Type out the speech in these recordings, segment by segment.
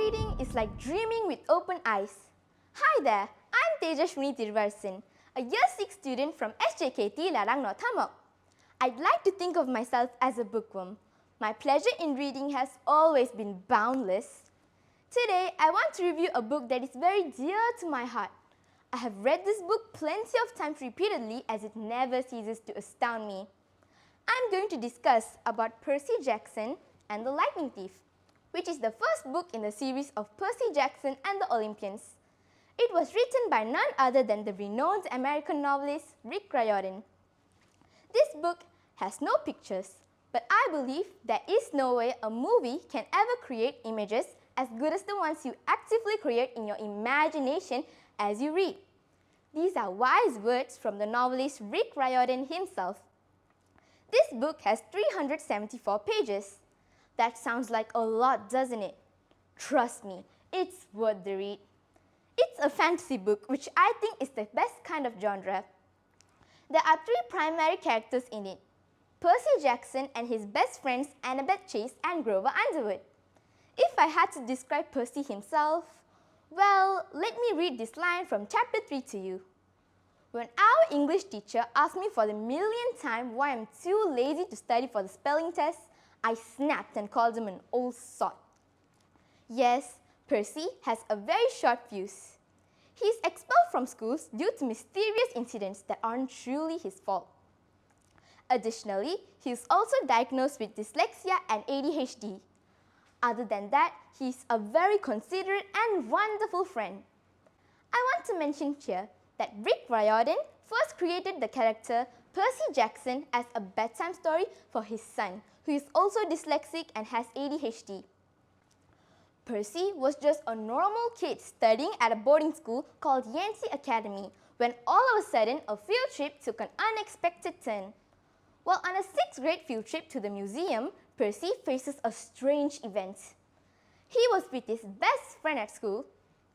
Reading is like dreaming with open eyes. Hi there, I'm Thejasvinee Thiruvarasan, a Year 6 student from SJKT Larang Northamok. I'd like to think of myself as a bookworm. My pleasure in reading has always been boundless. Today, I want to review a book that is very dear to my heart. I have read this book plenty of times repeatedly as it never ceases to astound me. I'm going to discuss about Percy Jackson and the Lightning Thief, which is the first book in the series of Percy Jackson and the Olympians. It was written by none other than the renowned American novelist Rick Riordan. This book has no pictures, but I believe there is no way a movie can ever create images as good as the ones you actively create in your imagination as you read. These are wise words from the novelist Rick Riordan himself. This book has 374 pages. That sounds like a lot, doesn't it? Trust me, it's worth the read. It's a fantasy book, which I think is the best kind of genre. There are three primary characters in it: Percy Jackson and his best friends Annabeth Chase and Grover Underwood. If I had to describe Percy himself, well, let me read this line from chapter 3 to you. When our English teacher asked me for the millionth time why I'm too lazy to study for the spelling test, I snapped and called him an old sot. Yes, Percy has a very short fuse. He is expelled from schools due to mysterious incidents that aren't truly his fault. Additionally, he is also diagnosed with dyslexia and ADHD. Other than that, he is a very considerate and wonderful friend. I want to mention here that Rick Riordan first created the character Percy Jackson as a bedtime story for his son, who is also dyslexic and has ADHD. Percy was just a normal kid studying at a boarding school called Yancey Academy when all of a sudden a field trip took an unexpected turn. While on a 6th grade field trip to the museum, Percy faces a strange event. He was with his best friend at school,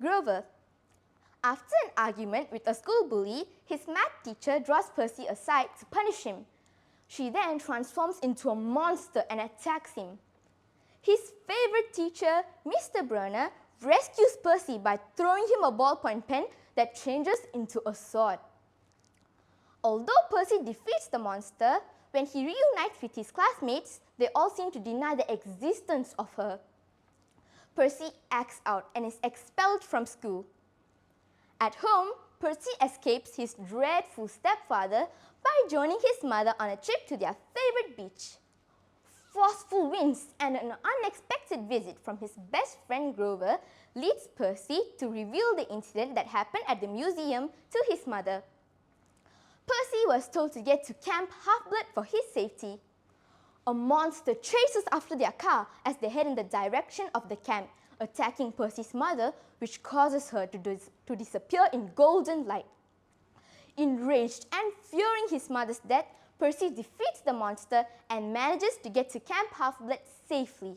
Grover. After an argument with a school bully, his math teacher draws Percy aside to punish him. She then transforms into a monster and attacks him. His favorite teacher, Mr. Brunner, rescues Percy by throwing him a ballpoint pen that changes into a sword. Although Percy defeats the monster, when he reunites with his classmates, they all seem to deny the existence of her. Percy acts out and is expelled from school. At home, Percy escapes his dreadful stepfather by joining his mother on a trip to their favorite beach. Forceful winds and an unexpected visit from his best friend Grover leads Percy to reveal the incident that happened at the museum to his mother. Percy was told to get to Camp Half-Blood for his safety. A monster chases after their car as they head in the direction of the camp, attacking Percy's mother, which causes her to disappear in golden light. Enraged and fearing his mother's death, Percy defeats the monster and manages to get to Camp Half-Blood safely.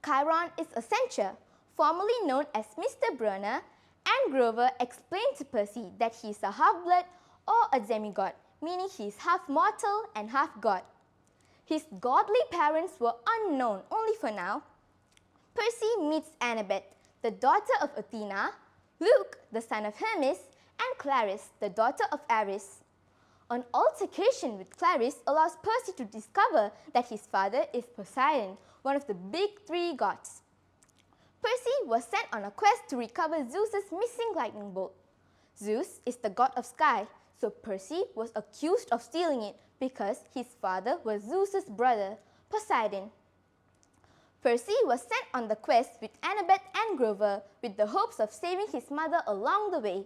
Chiron is a centaur, formerly known as Mr. Brunner, and Grover explained to Percy that he is a half-blood or a demigod, meaning he is half mortal and half god. His godly parents were unknown only for now. Percy meets Annabeth, the daughter of Athena, Luke, the son of Hermes, and Clarice, the daughter of Ares. An altercation with Clarice allows Percy to discover that his father is Poseidon, one of the big three gods. Percy was sent on a quest to recover Zeus's missing lightning bolt. Zeus is the god of sky, so Percy was accused of stealing it because his father was Zeus's brother, Poseidon. Percy was sent on the quest with Annabeth and Grover with the hopes of saving his mother along the way.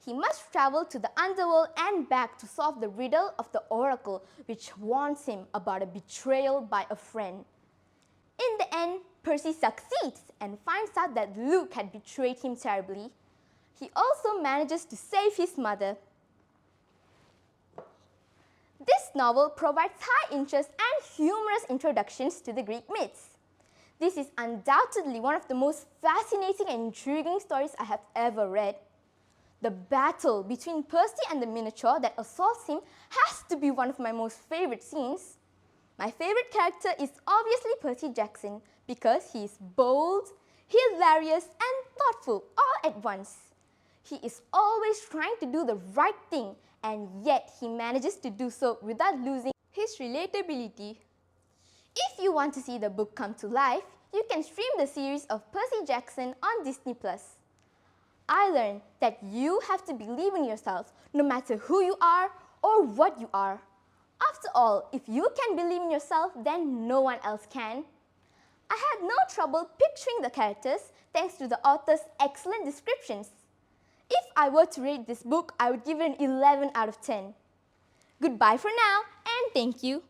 He must travel to the underworld and back to solve the riddle of the oracle, which warns him about a betrayal by a friend. In the end, Percy succeeds and finds out that Luke had betrayed him terribly. He also manages to save his mother. This novel provides high interest and humorous introductions to the Greek myths. This is undoubtedly one of the most fascinating and intriguing stories I have ever read. The battle between Percy and the Minotaur that assaults him has to be one of my most favorite scenes. My favorite character is obviously Percy Jackson because he is bold, hilarious and thoughtful all at once. He is always trying to do the right thing, and yet he manages to do so without losing his relatability. If you want to see the book come to life, you can stream the series of Percy Jackson on Disney+. I learned that you have to believe in yourself no matter who you are or what you are. After all, if you can believe in yourself, then no one else can. I had no trouble picturing the characters thanks to the author's excellent descriptions. If I were to rate this book, I would give it an 11 out of 10. Goodbye for now, and thank you.